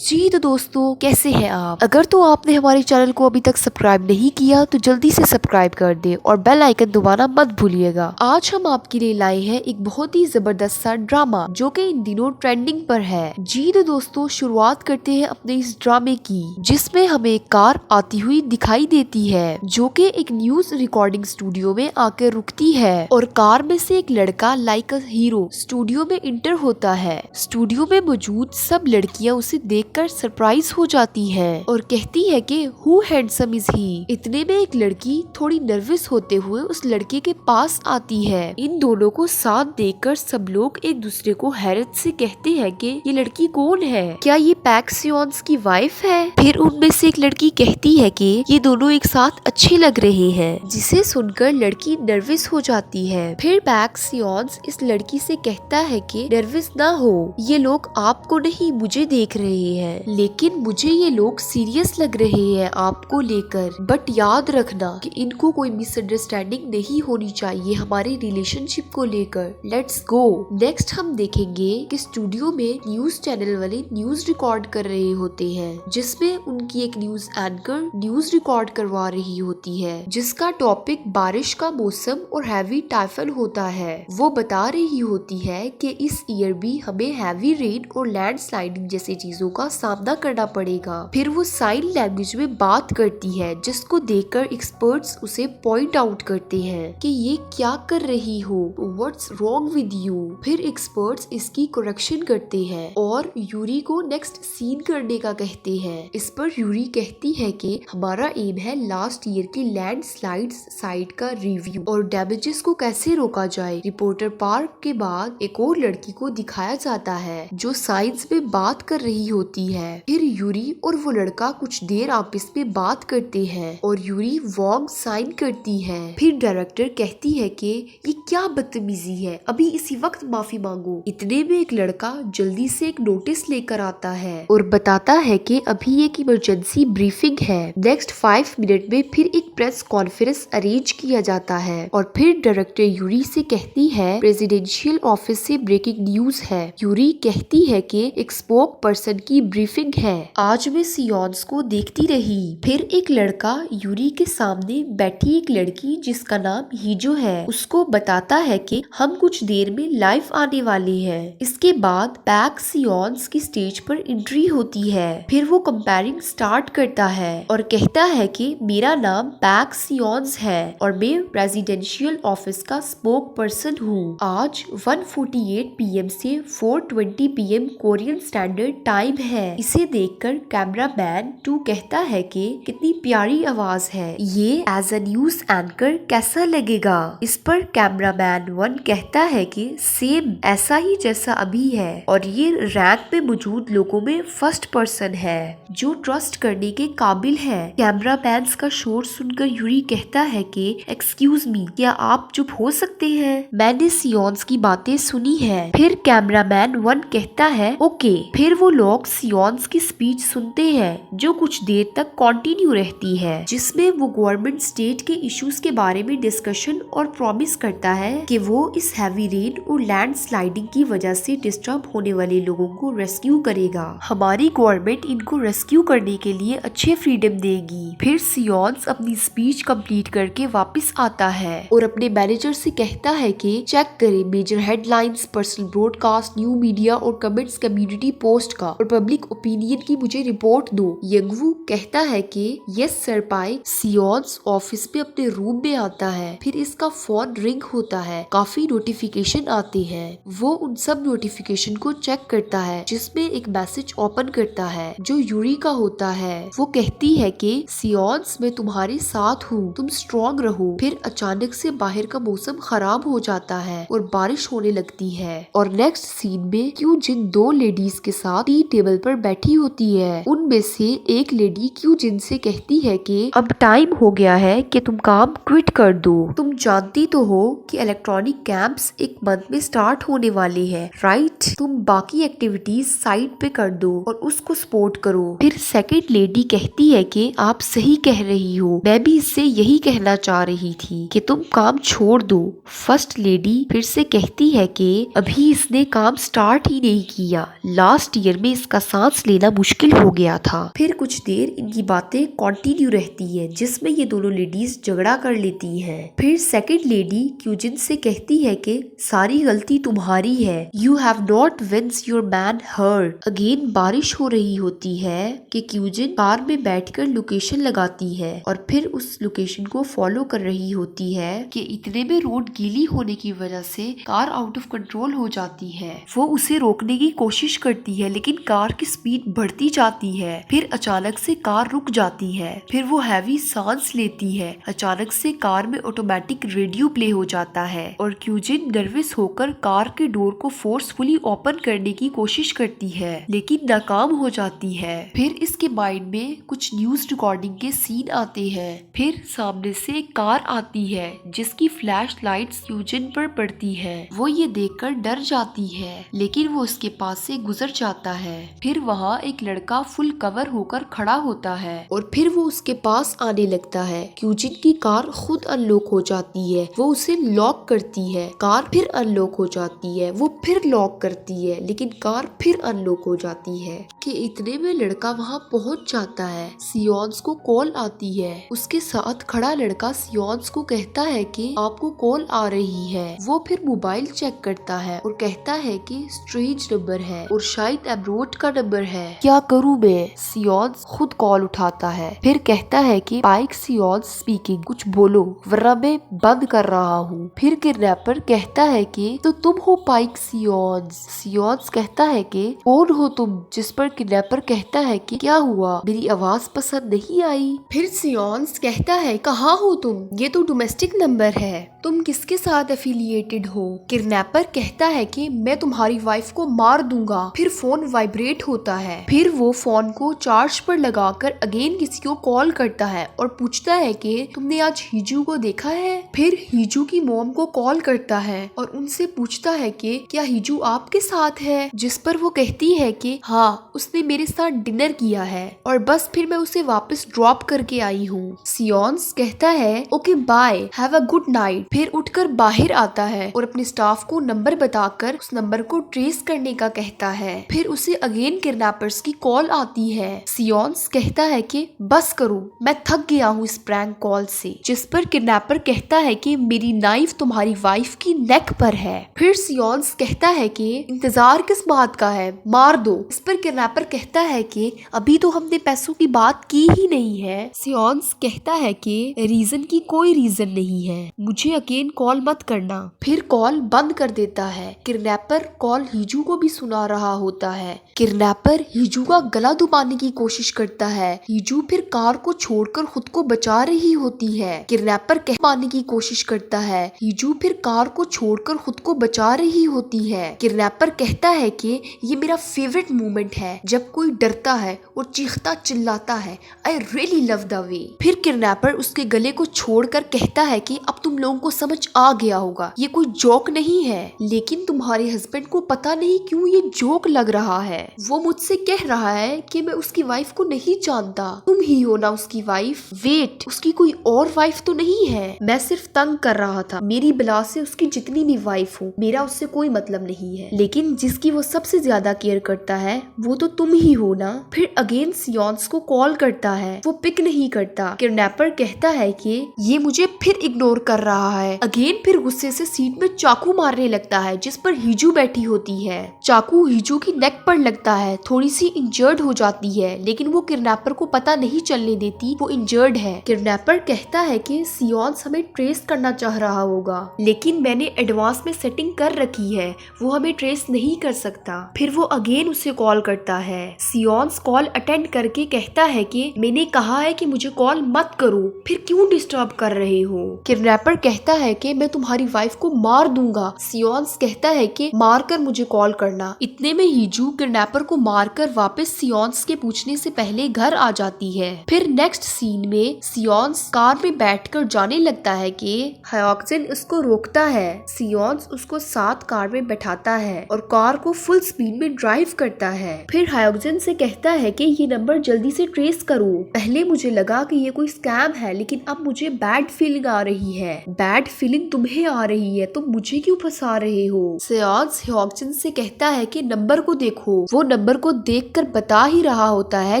जी तो दोस्तों, कैसे हैं आप? अगर तो आपने हमारे चैनल को अभी तक सब्सक्राइब नहीं किया तो जल्दी से सब्सक्राइब कर दे और बेल आइकन दबाना मत भूलिएगा। आज हम आपके लिए लाए हैं एक बहुत ही जबरदस्त सा ड्रामा जो कि इन दिनों ट्रेंडिंग पर है। जी तो दोस्तों, शुरुआत करते हैं अपने इस ड्रामे की, जिसमें हमें एक कार आती हुई दिखाई देती है जो कि एक न्यूज रिकॉर्डिंग स्टूडियो में आकर रुकती है और कार में से एक लड़का लाइक अ हीरो स्टूडियो में इंटर होता है। स्टूडियो में मौजूद सब लड़कियां उसे देखकर सरप्राइज हो जाती हैं और कहती है कि हु हैंडसम इज ही। इतने में एक लड़की थोड़ी नर्वस होते हुए उस लड़के के पास आती है। इन दोनों को साथ देखकर सब लोग एक दूसरे को हैरत से कहते हैं कि ये लड़की कौन है, क्या ये पैक सियोन्स की वाइफ है? फिर उनमें से एक लड़की कहती है कि ये दोनों एक साथ अच्छे लग रहे हैं, जिसे सुनकर लड़की नर्वस हो जाती है। फिर पैक सियोन्स इस लड़की से कहता है कि नर्वस ना हो, ये लोग आपको नहीं मुझे देख रहे हैं, लेकिन मुझे ये लोग सीरियस लग रहे हैं आपको लेकर। बट याद रखना कि इनको कोई मिसअंडरस्टैंडिंग नहीं होनी चाहिए हमारे रिलेशनशिप को लेकर। Let's go. नेक्स्ट हम देखेंगे कि स्टूडियो में न्यूज चैनल वाले न्यूज रिकॉर्ड कर रहे होते हैं, जिसमें उनकी एक न्यूज एंकर न्यूज रिकॉर्ड करवा रही होती है, जिसका टॉपिक बारिश का मौसम और हैवी टाइफन होता है। वो बता रही होती है कि इस ईयर भी हमें हैवी रेन और लैंडस्लाइडिंग जैसी चीजों का सामना करना पड़ेगा। फिर वो साइन लैंग्वेज में बात करती है, जिसको देखकर एक्सपर्ट्स उसे पॉइंट आउट करते हैं कि ये क्या कर रही हो, व्हाट्स रॉन्ग विद यू। फिर एक्सपर्ट्स इसकी करेक्शन करते हैं और यूरी को नेक्स्ट सीन करने का कहते हैं। इस पर यूरी कहती है कि हमारा एम है लास्ट ईयर की लैंडस्लाइड्स साइट का रिव्यू और डैमेजेस को कैसे रोका जाए। रिपोर्टर पार्क के बाद एक और लड़की को दिखाया जाता है जो साइंस में बात कर रही होती है। फिर यूरी और वो लड़का कुछ देर आपस में बात करते हैं और यूरी वॉन्ग साइन करती है। फिर डायरेक्टर कहती है कि ये क्या बदतमीजी है, अभी इसी वक्त माफी मांगो। इतने में एक लड़का जल्दी से एक नोटिस लेकर आता है और बताता है कि अभी एक इमरजेंसी ब्रीफिंग है। नेक्स्ट 5 मिनट में फिर एक प्रेस कॉन्फ्रेंस अरेंज किया जाता है और फिर डायरेक्टर यूरी से कहती है प्रेसिडेंशियल ऑफिस से ब्रेकिंग न्यूज है। यूरी कहती है कि एक स्पोक पर्सन की ब्रीफिंग है। आज मैं सियोन्स को देखती रही। फिर एक लड़का यूरी के सामने बैठी एक लड़की जिसका नाम हीजो है उसको बताता है कि हम कुछ देर में लाइव आने वाले हैं। इसके बाद पैक सियोन्स की स्टेज पर एंट्री होती है। फिर वो कंपेयरिंग स्टार्ट करता है और कहता है कि मेरा नाम पैक सियोन्स है और मैं प्रेसिडेंशियल ऑफिस का स्पोक पर्सन हूँ। आज 1:48 PM से 4:20 PM कोरियन स्टैंडर्ड टाइम है। इसे देखकर कैमरामैन 2 कहता है कि कितनी प्यारी आवाज है, ये एज अ न्यूज एंकर कैसा लगेगा। इस पर कैमरामैन 1 कहता है कि सेम ऐसा ही जैसा अभी है और ये रैंक पे मौजूद लोगों में फर्स्ट पर्सन है जो ट्रस्ट करने के काबिल है। कैमरामैन का शोर सुनकर यूरी कहता है कि एक्सक्यूज मी, क्या आप चुप हो सकते हैं, मैंने सियोन्स की बातें सुनी है। फिर कैमरामैन 1 कहता है ओके। फिर वो लोग सियोन्स की स्पीच सुनते हैं जो कुछ देर तक कंटिन्यू रहती है, जिसमें वो गवर्नमेंट स्टेट के इश्यूज के बारे में डिस्कशन और प्रॉमिस करता है कि वो इस हैवी रेन और लैंड स्लाइडिंग की वजह से डिस्टर्ब होने वाले लोगों को रेस्क्यू करेगा। हमारी गवर्नमेंट इनको रेस्क्यू करने के लिए अच्छे फ्रीडम देगी। फिर सियोन्स अपनी स्पीच कंप्लीट करके वापस आता है और अपने मैनेजर से कहता है कि चेक करें major headlines, personal broadcast, new media और कमेंट्स, कम्युनिटी पोस्ट का और पब्लिक ओपिनियन की मुझे रिपोर्ट दो। यंगवू कहता है कि यस सर पाई। सियोन्स ऑफिस में अपने रूम में आता है। फिर इसका फोन रिंग होता है, काफी नोटिफिकेशन आते हैं। वो उन सब नोटिफिकेशन को चेक करता है, जिसमें एक मैसेज ओपन करता है जो यूरी का होता है। वो कहती है कि सियोन्स मैं तुम्हारे साथ हूँ, तुम स्ट्रॉन्ग रहो। फिर अचानक से बाहर का मौसम खराब हो जाता है और बारिश होने लगती है और नेक्स्ट सीन में क्यू जिन 2 लेडीज के साथ टी टेबल पर बैठी होती है। उनमें से एक लेडी क्यू जिन से कहती है कि अब टाइम हो गया है कि तुम काम क्विट कर दो। तुम जानती तो हो कि इलेक्ट्रॉनिक कैंप्स एक मंथ में स्टार्ट होने वाले हैं, राइट? तुम बाकी एक्टिविटीज साइड पे कर दो और उसको सपोर्ट करो। फिर सेकंड लेडी कहती है कि आप सही कह रही हो, मैं भी इससे यही कहना चाह रही थी कि तुम काम छोड़ दो। फर्स्ट लेडी फिर से कहती है कि अभी इसने काम स्टार्ट ही नहीं किया, लास्ट ईयर में इसका सांस लेना मुश्किल हो गया था। फिर कुछ देर इनकी बातें कंटिन्यू रहती है जिसमें ये दोनों लेडीज झगड़ा कर लेती हैं। फिर सेकंड लेडी क्यूजिन से कहती है कि सारी गलती तुम्हारी है, you have not wins your man hurt. Again बारिश हो रही होती है कि क्यूजिन कार में बैठकर लोकेशन लगाती है और फिर उस लोकेशन को फॉलो कर रही होती है कि इतने में रोड गीली होने की वजह से कार आउट ऑफ कंट्रोल हो जाती है। वो उसे रोकने की कोशिश करती है लेकिन कार की स्पीड बढ़ती जाती है। फिर अचानक से कार रुक जाती है। फिर वो हैवी सांस लेती है। अचानक से कार में ऑटोमेटिक रेडियो प्ले हो जाता है और क्यूजिन नर्वस होकर कार के डोर को फोर्सफुली ओपन करने की कोशिश करती है लेकिन नाकाम हो जाती है। फिर इसके माइंड में कुछ न्यूज रिकॉर्डिंग के सीन आते हैं। फिर सामने से एक कार आती है जिसकी फ्लैश लाइट्स क्यूजिन पर पड़ती है। वो ये देखकर डर जाती है लेकिन वो उसके पास से गुजर जाता है। फिर वहाँ एक लड़का फुल कवर होकर खड़ा होता है और फिर वो उसके पास आने लगता है। क्यूजिन की कार खुद अनलॉक हो जाती है। वो उसे लॉक करती है, कार फिर अनलॉक हो जाती है। वो फिर लॉक करती है लेकिन कार फिर अनलॉक हो जाती है कि इतने में लड़का वहाँ पहुँच जाता है। सियोन्स को कॉल आती है। उसके साथ खड़ा लड़का सियोन्स को कहता है कि आपको कॉल आ रही है। वो फिर मोबाइल चेक करता है और कहता है कि स्ट्रेंज नंबर है और शायद एब्रोड का नंबर है। क्या करूँ मैं? सियोन्स खुद कॉल उठाता है। फिर कहता है कि पाइक सियोन्स स्पीकिंग, कुछ बोलो वरना मैं बंद कर रहा हूँ। फिर किडनैपर कहता है कि तो तुम हो पाइक सियोन्स। सियोन्स कहता है कि कौन हो तुम? जिस पर किडनैपर कहता है कि क्या हुआ, मेरी आवाज पसंद नहीं आई? फिर सियोन्स कहता है कहाँ हो तुम, ये तो डोमेस्टिक नंबर है, तुम किसके साथ एफिलिएटेड हो? किडनैपर कहता है कि मैं तुम्हारी वाइफ को मार दूंगा। फिर फोन वाइब्रेट होता है। फिर वो फोन को चार्ज पर लगाकर अगेन किसी को कॉल करता है और पूछता है कि तुमने आज हिजू को देखा है? फिर हिजू की मॉम को कॉल करता है और उनसे पूछता है कि क्या हिजू आपके साथ है? जिस पर वो कहती है कि हाँ, उसने मेरे साथ डिनर किया है और बस फिर मैं उसे वापस ड्रॉप करके आई हूँ। सियोन्स कहता है okay bye, have a good night. फिर उठकर बाहर आता है और अपने स्टाफ को नंबर बताकर उस नंबर को ट्रेस करने का कहता है। फिर उसे अगेन किडनैपर्स की कॉल आती है। सियोन्स कहता है कि बस करो, मैं थक गया हूँ इस प्रैंक कॉल से। जिस पर किडनैपर कहता है कि मेरी नाइफ तुम्हारी वाइफ की नेक पर है। फिर सियोन्स कहता है कि इंतजार किस बात का है, मार दो। इस पर किडनैपर कहता है कि अभी तो हमने पैसों की बात की ही नहीं है। सियोन्स कहता है कि रीजन की कोई रीजन नहीं है, मुझे अगेन कॉल मत करना। फिर कॉल बंद कर देता है। किडनैपर कॉल हिजू को भी सुना रहा होता है। किडनैपर हिजू का गला दबाने की कोशिश करता है। हिजू फिर कार को छोड़कर खुद को बचा रही होती है। किडनैपर कह पाने की कोशिश करता है। हिजू फिर कार को छोड़कर खुद को बचा रही होती है। किडनैपर कहता है कि ये मेरा फेवरेट मोमेंट है जब कोई डरता है और चीखता चिल्लाता है, I really love the way. फिर किडनैपर उसके गले को छोड़कर कहता है कि अब तुम लोगों को समझ आ गया होगा, ये कोई जोक नहीं है, लेकिन तुम्हारे हस्बैंड को पता नहीं क्यों ये जोक लग रहा है। वो मुझसे कह रहा है कि मैं उसकी वाइफ को नहीं जानता, तुम ही हो ना उसकी वाइफ। वेट, उसकी कोई और वाइफ तो नहीं है? मैं सिर्फ तंग कर रहा था, मेरी बिला से उसकी जितनी भी वाइफ हो, मेरा उससे कोई मतलब नहीं है, लेकिन जिसकी वो सबसे ज्यादा केयर करता है वो तो तुम ही हो ना। फिर अगेन सियोन्स को कॉल करता है, वो पिक नहीं करता। किडनैपर कहता है कि ये मुझे फिर इग्नोर कर रहा है। अगेन फिर गुस्से से सीट में चाकू मारने लगता है जिस पर हिजू बैठी होती है। चाकू हिजू की नेक पर लगता है, थोड़ी सी इंजर्ड हो जाती है लेकिन वो किडनैपर को पता नहीं चलने देती वो इंजर्ड है। किडनैपर कहता है कि सियोन्स हमें ट्रेस करना चाह रहा होगा लेकिन मैंने एडवांस में सेटिंग कर रखी है, वो हमें ट्रेस नहीं कर सकता। फिर वो अगेन उसे कॉल करता है। सियोन्स कॉल अटेंड करके कहता है कि मैंने कहा है कि मुझे कॉल मत करो, फिर क्यों डिस्टर्ब कर रहे हो? किडनैपर कहता है कि मैं तुम्हारी वाइफ को मार दूंगा। सियोन्स कहता है कि मारकर मुझे कॉल करना। इतने में हिजू किडनैपर को मारकर वापस सियोन्स के पूछने से पहले घर आ जाती है। फिर नेक्स्ट सीन में सियोन्स कार में बैठकर जाने लगता है कि हायोक्जिन उसको रोकता है। सियोन्स उसको साथ कार में बैठाता है और कार को फुल स्पीड में ड्राइव करता है। फिर हायोक्जिन से कहता है कि ये नंबर जल्दी से ट्रेस करो, पहले मुझे लगा कि ये कोई स्कैम है लेकिन अब मुझे बैड फीलिंग आ रही है। बैड बैड फीलिंग तुम्हें आ रही है, तुम मुझे क्यों फंसा रहे हो। सियोन्स ह्योकजिन से कहता है कि नंबर को देखो। वो नंबर को देखकर बता ही रहा होता है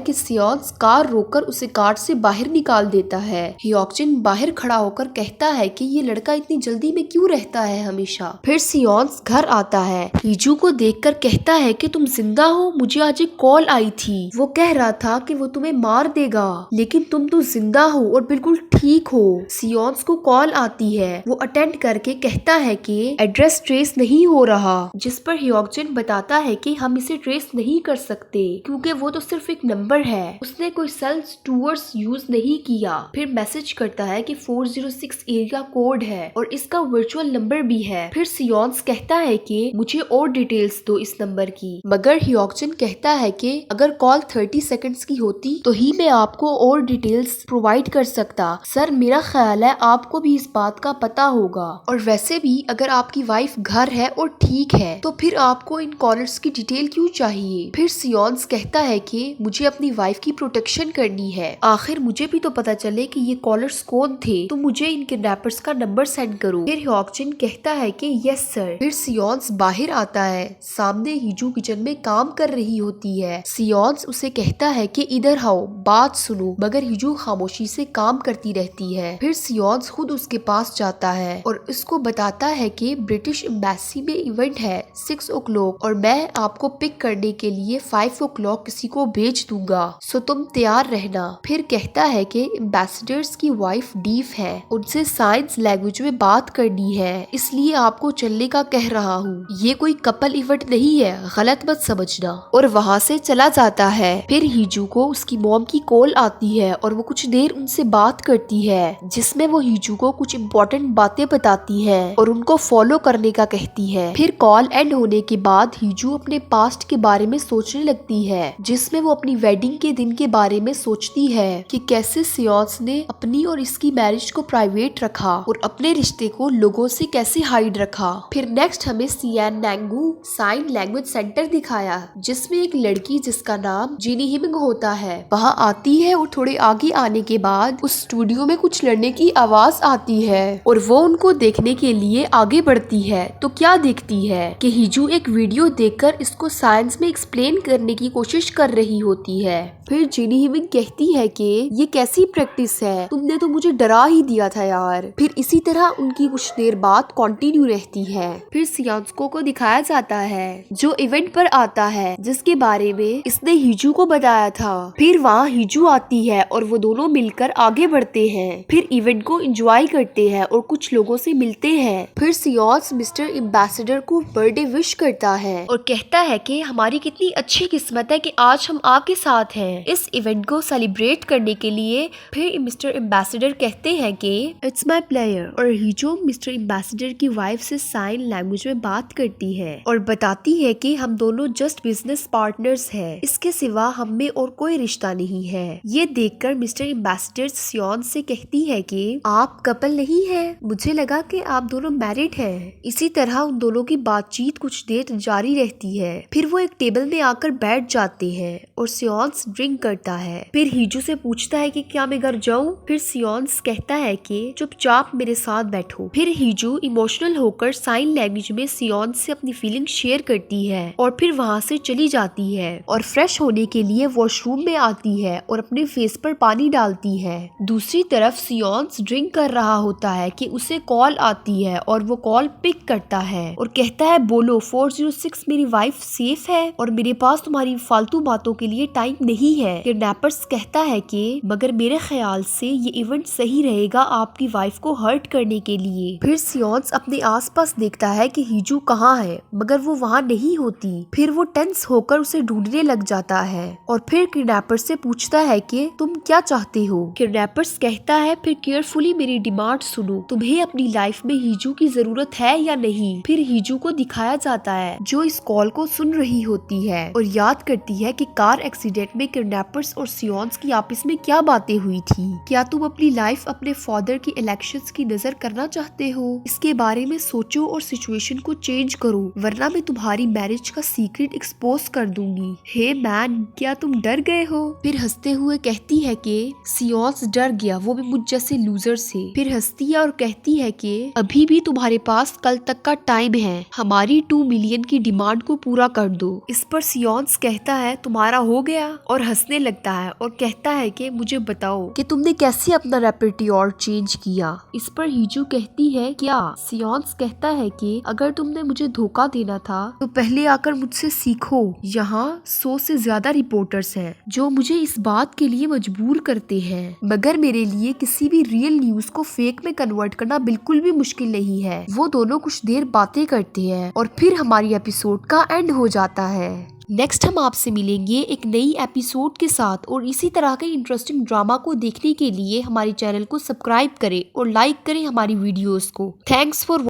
कि सियोन्स कार रोककर उसे कार से बाहर निकाल देता है। ह्योकजिन बाहर खड़ा होकर कहता है कि ये लड़का इतनी जल्दी में क्यों रहता है हमेशा। फिर सियोन्स घर आता है, हीजू को देखकर कहता है कि तुम जिंदा हो, मुझे आज एक कॉल आई थी। वो कह रहा था कि वो तुम्हें मार देगा, लेकिन तुम तो जिंदा हो और बिल्कुल ठीक हो। सियोन्स को कॉल आती है, वो अटेंड करके कहता है कि एड्रेस ट्रेस नहीं हो रहा, जिस पर ह्योकजिन बताता है कि हम इसे ट्रेस नहीं कर सकते क्योंकि वो तो सिर्फ एक नंबर है, उसने कोई सेल्स टूवर्स यूज नहीं किया। फिर मैसेज करता है कि 406 एरिया कोड है और इसका वर्चुअल नंबर भी है। फिर सियोन्स कहता है कि मुझे और डिटेल्स दो इस नंबर की, मगर ह्योकजिन कहता है कि अगर कॉल 30 सेकंड्स की होती तो ही मैं आपको और डिटेल्स प्रोवाइड कर सकता। सर मेरा ख्याल है आपको भी इस बात का पता होगा, और वैसे भी अगर आपकी वाइफ घर है और ठीक है तो फिर आपको इन कॉलर्स की डिटेल क्यों चाहिए। फिर सियोन्स कहता है कि मुझे अपनी वाइफ की प्रोटेक्शन करनी है, आखिर मुझे भी तो पता चले कि ये कॉलर्स कौन थे, तो मुझे इन किडनैपर्स का नंबर सेंड करो। फिर ह्योकजिन कहता है कि यस सर। फिर सियोन्स बाहर आता है, सामने हीजू किचन में काम कर रही होती है। सियोन्स उसे कहता है कि इधर आओ बात सुनो, मगर हीजू खामोशी से काम करती रहती है। फिर सियोन्स खुद उसके पास जाता है और उसको बताता है कि ब्रिटिश एम्बेसी में इवेंट है 6 o'clock और मैं आपको पिक करने के लिए 5 o'clock किसी को भेज दूंगा, सो तुम तैयार रहना। फिर कहता है कि एम्बेसडर्स की वाइफ डीफ है, उनसे साइंस लैंग्वेज में बात करनी है, इसलिए आपको चलने का कह रहा हूँ। ये कोई कपल इवेंट नहीं है, गलत मत समझना। और वहाँ से चला जाता है। फिर हीजू को उसकी मॉम की कॉल आती है और वो कुछ देर उनसे बात करती है, जिसमें वो हीजू को कुछ इम्पोर्टेंट बातें बताती है और उनको फॉलो करने का कहती है। फिर कॉल एंड होने के बाद हीजू अपने पास्ट के बारे में सोचने लगती है, जिसमें वो अपनी वेडिंग के दिन के बारे में सोचती है कि कैसे सियोन्स ने अपनी और इसकी मैरिज को प्राइवेट रखा और अपने रिश्ते को लोगों से कैसे हाइड रखा। फिर नेक्स्ट हमें सियानैंगू साइन लैंग्वेज सेंटर दिखाया, जिसमें एक लड़की जिसका नाम जिनी हिमिंग होता है वहाँ आती है, और थोड़े आगे आने के बाद उस स्टूडियो में कुछ लड़ने की आवाज आती है और वो उनको देखने के लिए आगे बढ़ती है। तो क्या देखती है कि हीजू एक वीडियो देखकर इसको साइंस में एक्सप्लेन करने की कोशिश कर रही होती है। फिर जिनी हिमिंग कहती है कि ये कैसी प्रैक्टिस है, तुमने तो मुझे डरा ही दिया था यार। फिर इसी तरह उनकी कुछ देर बाद कंटिन्यू रहती है। फिर सियांस्को को दिखाया जाता है जो इवेंट पर आता है, जिसके बारे में इसने हीजू को बताया था। फिर वहाँ हीजू आती है और वो दोनों मिलकर आगे बढ़ते हैं, फिर इवेंट को एंजॉय करते हैं और कुछ लोगों से मिलते हैं। फिर सियोन्स मिस्टर एम्बेसडर को बर्थडे विश करता है और कहता है कि हमारी कितनी अच्छी किस्मत है कि आज हम आपके साथ हैं इस इवेंट को सेलिब्रेट करने के लिए। फिर मिस्टर एम्बेसडर कहते हैं कि इट्स माय प्लेयर, और हीजू मिस्टर एम्बेसडर की वाइफ से साइन लैंग्वेज में बात करती है और बताती है कि हम दोनों जस्ट बिजनेस पार्टनर्स हैं, इसके सिवा हम में और कोई रिश्ता नहीं है। ये देखकर मिस्टर एम्बेसडर सियोन्स से कहती है कि आप कपल नहीं है, मुझे लगा कि आप दोनों मैरिड हैं। इसी तरह उन दोनों की बातचीत कुछ देर जारी रहती है। फिर वो एक टेबल में आकर बैठ जाते हैं और सियोन्स ड्रिंक करता है। फिर हीजू से पूछता है कि क्या मैं घर जाऊं? फिर सियोन्स कहता है कि चुपचाप मेरे साथ बैठो। फिर हीजू इमोशनल होकर साइन लैंग्वेज में सियोन्स से अपनी फीलिंग शेयर करती है और फिर वहाँ से चली जाती है और फ्रेश होने के लिए वॉशरूम में आती है और अपने फेस पर पानी डालती है। दूसरी तरफ सियोन्स ड्रिंक कर रहा होता है कि उसे कॉल आती है और वो कॉल पिक करता है और कहता है बोलो 406 मेरी वाइफ सेफ है और मेरे पास तुम्हारी फालतू बातों के लिए टाइम नहीं है। किडनैपर्स कहता है कि मगर मेरे ख्याल से ये इवेंट सही रहेगा आपकी वाइफ को हर्ट करने के लिए। फिर सियोन्स अपने आसपास देखता है कि हीजू कहाँ है, मगर वो वहाँ नहीं होती। फिर वो टेंस होकर उसे ढूंढने लग जाता है और फिर किडनैपर्स से पूछता है कि तुम क्या चाहते हो। किडनैपर्स कहता है फिर केयरफुली मेरी डिमांड सुनो, तुम्हें अपनी लाइफ में हीजू की जरूरत है या नहीं। फिर हीजू को दिखाया जाता है जो इस कॉल को सुन रही होती है और याद करती है कि कार एक्सीडेंट में किडनैपर्स और सियोन्स की आपस में क्या बातें हुई थी। क्या तुम अपनी लाइफ अपने फादर की इलेक्शंस की नजर करना चाहते हो? इसके बारे में सोचो और सिचुएशन को चेंज करो, वरना मैं तुम्हारी मैरिज का सीक्रेट एक्सपोज कर दूंगी। हे मैन, क्या तुम डर गए हो? फिर हंसते हुए कहती है कि सियोन्स डर गया, वो भी मुझ जैसे लूजर से। फिर हंसती है और और कहती है कि अभी भी तुम्हारे पास कल तक का टाइम है, हमारी 2 मिलियन की डिमांड को पूरा कर दो। इस पर सियोन्स कहता है तुम्हारा हो गया और हंसने लगता है और कहता है कि मुझे बताओ कि तुमने कैसे अपना रेpertoire चेंज किया। इस पर हीजू कहती है क्या। सियोन्स कहता है कि अगर तुमने मुझे धोखा देना था तो पहले आकर मुझसे सीखो। यहाँ 100 से ज्यादा रिपोर्टर्स हैं जो मुझे इस बात के लिए मजबूर करते हैं, मगर मेरे लिए किसी भी रियल न्यूज को फेक में कन्वर्ट करना बिल्कुल भी मुश्किल नहीं है। वो दोनों कुछ देर बातें करते हैं और फिर हमारी एपिसोड का एंड हो जाता है। नेक्स्ट हम आपसे मिलेंगे एक नई एपिसोड के साथ और इसी तरह के इंटरेस्टिंग ड्रामा को देखने के लिए हमारे चैनल को सब्सक्राइब करें और लाइक करें हमारी वीडियोस को। Thanks for